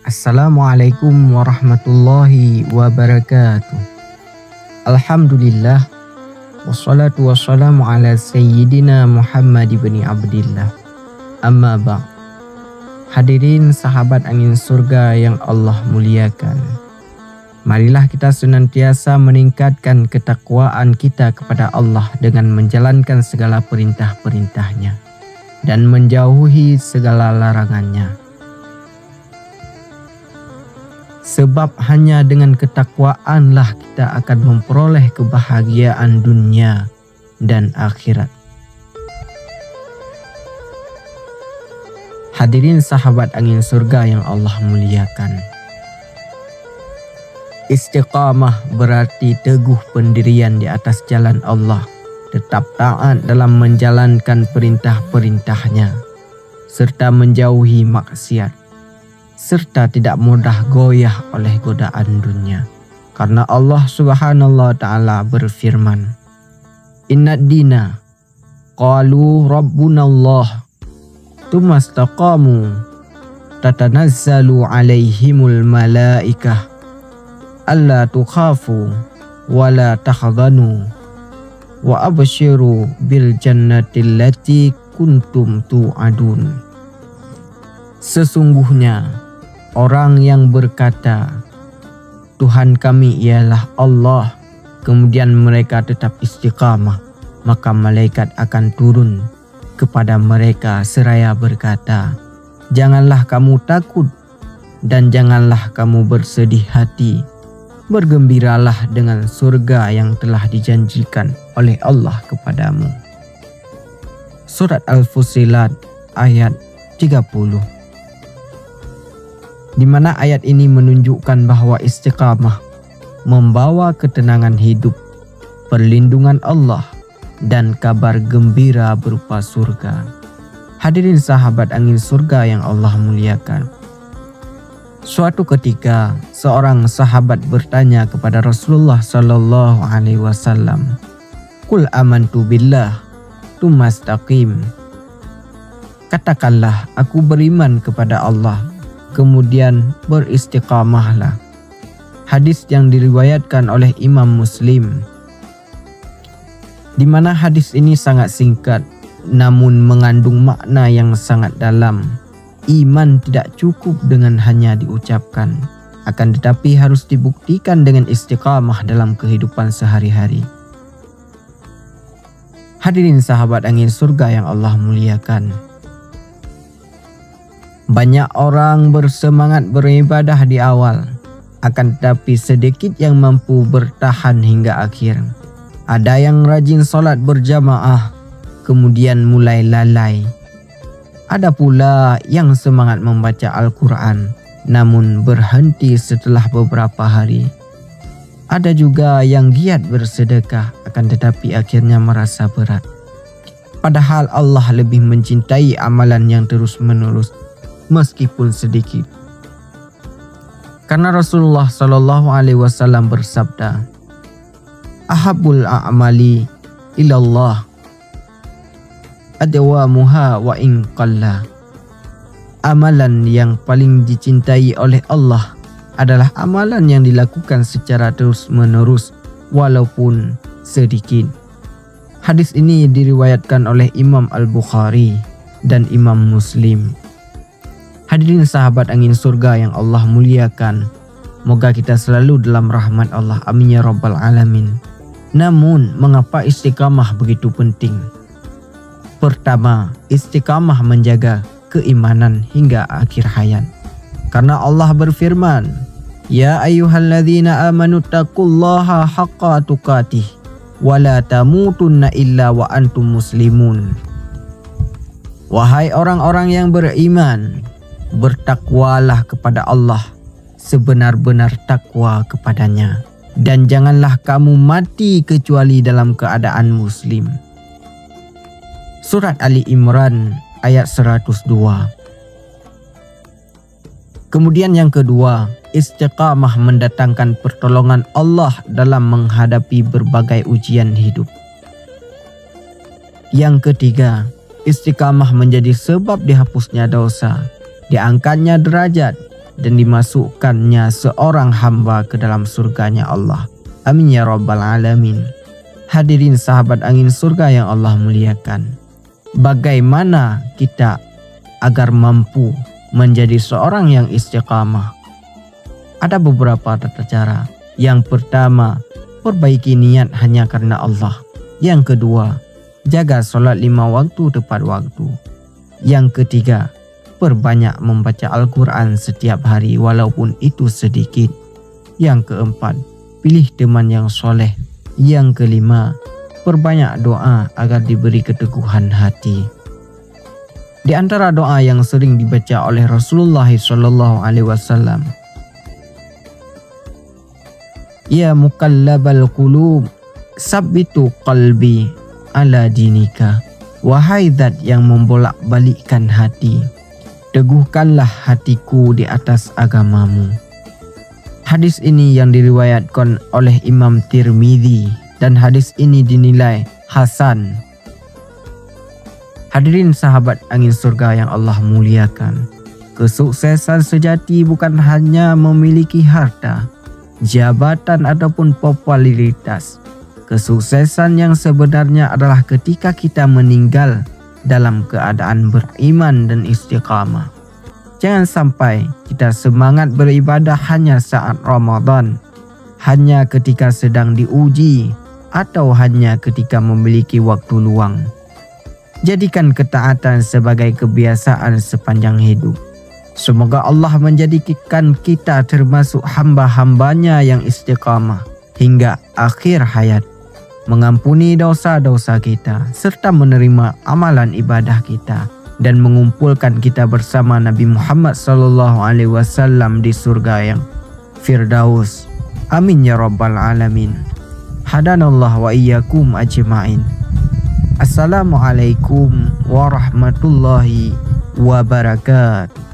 Assalamualaikum warahmatullahi wabarakatuh. Alhamdulillah, wassalatu wassalamu ala sayyidina Muhammad ibn Abdillah. Amma ba'd. Hadirin sahabat angin surga yang Allah muliakan, marilah kita senantiasa meningkatkan ketakwaan kita kepada Allah dengan menjalankan segala perintah-perintahnya dan menjauhi segala larangannya. Sebab hanya dengan ketakwaanlah kita akan memperoleh kebahagiaan dunia dan akhirat. Hadirin sahabat angin surga yang Allah muliakan, istiqamah berarti teguh pendirian di atas jalan Allah, tetap taat dalam menjalankan perintah-perintahnya, serta menjauhi maksiat, serta tidak mudah goyah oleh godaan dunia. Karena Allah Subhanahu wa ta'ala berfirman, Innad dina qalu rabbuna Allah tumastaqamu tatanazzalu alaihimul malaikah alla tukhafu wa la tahzanu wa abshiru bil jannati allati kuntum tu'adun. Sesungguhnya orang yang berkata, Tuhan kami ialah Allah, kemudian mereka tetap istiqamah, maka malaikat akan turun kepada mereka seraya berkata, janganlah kamu takut dan janganlah kamu bersedih hati. Bergembiralah dengan surga yang telah dijanjikan oleh Allah kepadamu. Surat Al-Fussilat ayat 30. Di mana ayat ini menunjukkan bahwa istiqamah membawa ketenangan hidup, perlindungan Allah, dan kabar gembira berupa surga. Hadirin sahabat angin surga yang Allah muliakan, suatu ketika seorang sahabat bertanya kepada Rasulullah sallallahu alaihi wasallam, "Qul amantu billah tsumastaqim." Katakanlah, aku beriman kepada Allah, kemudian beristiqamahlah. Hadis yang diriwayatkan oleh Imam Muslim, di mana hadis ini sangat singkat namun mengandung makna yang sangat dalam. Iman tidak cukup dengan hanya diucapkan, akan tetapi harus dibuktikan dengan istiqamah dalam kehidupan sehari-hari. Hadirin sahabat angin surga yang Allah muliakan, banyak orang bersemangat beribadah di awal, akan tetapi sedikit yang mampu bertahan hingga akhir. Ada yang rajin solat berjamaah, kemudian mulai lalai. Ada pula yang semangat membaca Al-Quran, namun berhenti setelah beberapa hari. Ada juga yang giat bersedekah, akan tetapi akhirnya merasa berat. Padahal Allah lebih mencintai amalan yang terus-menerus, meskipun sedikit. Karena Rasulullah sallallahu alaihi wasallam bersabda, "Ahabbul a'mali ilallah adwamuha wa in qalla." Amalan yang paling dicintai oleh Allah adalah amalan yang dilakukan secara terus-menerus walaupun sedikit. Hadis ini diriwayatkan oleh Imam Al-Bukhari dan Imam Muslim. Hadirin sahabat angin surga yang Allah muliakan, moga kita selalu dalam rahmat Allah, amin ya rabbal alamin. Namun, mengapa istiqamah begitu penting? Pertama, istiqamah menjaga keimanan hingga akhir hayat. Karena Allah berfirman, Ya ayyuhalladzina amanu taqullaha haqqa tuqatih wa la tamutunna illa wa antum muslimun. Wahai orang-orang yang beriman, bertakwalah kepada Allah sebenar-benar takwa kepadanya, dan janganlah kamu mati kecuali dalam keadaan muslim. Surat Ali Imran ayat 102. Kemudian yang kedua, istiqamah mendatangkan pertolongan Allah dalam menghadapi berbagai ujian hidup. Yang ketiga, istiqamah menjadi sebab dihapusnya dosa, diangkatnya derajat, dan dimasukkannya seorang hamba ke dalam surganya Allah. Amin ya rabbal alamin. Hadirin sahabat angin surga yang Allah muliakan, bagaimana kita agar mampu menjadi seorang yang istiqamah? Ada beberapa tata cara. Yang pertama, perbaiki niat hanya karena Allah. Yang kedua, jaga solat 5 waktu tepat waktu. Yang ketiga, perbanyak membaca Al-Quran setiap hari walaupun itu sedikit. Yang keempat, pilih teman yang soleh. Yang kelima, perbanyak doa agar diberi keteguhan hati. Di antara doa yang sering dibaca oleh Rasulullah SAW, Ya muqallabal qulub, sabbitu qalbi ala dinika. Wahai zat yang membolak-balikkan hati, teguhkanlah hatiku di atas agamamu. Hadis ini yang diriwayatkan oleh Imam Tirmidzi dan hadis ini dinilai hasan. Hadirin sahabat angin surga yang Allah muliakan, kesuksesan sejati bukan hanya memiliki harta, jabatan ataupun popularitas. Kesuksesan yang sebenarnya adalah ketika kita meninggal dalam keadaan beriman dan istiqamah. Jangan sampai kita semangat beribadah hanya saat Ramadan, hanya ketika sedang diuji, atau hanya ketika memiliki waktu luang. Jadikan ketaatan sebagai kebiasaan sepanjang hidup. Semoga Allah menjadikan kita termasuk hamba-hambanya yang istiqamah hingga akhir hayat, mengampuni dosa-dosa kita serta menerima amalan ibadah kita dan mengumpulkan kita bersama Nabi Muhammad SAW di surga yang Firdaus. Amin ya rabbal alamin. Hadanallah wa iyyakum ajma'in. Assalamualaikum warahmatullahi wabarakatuh.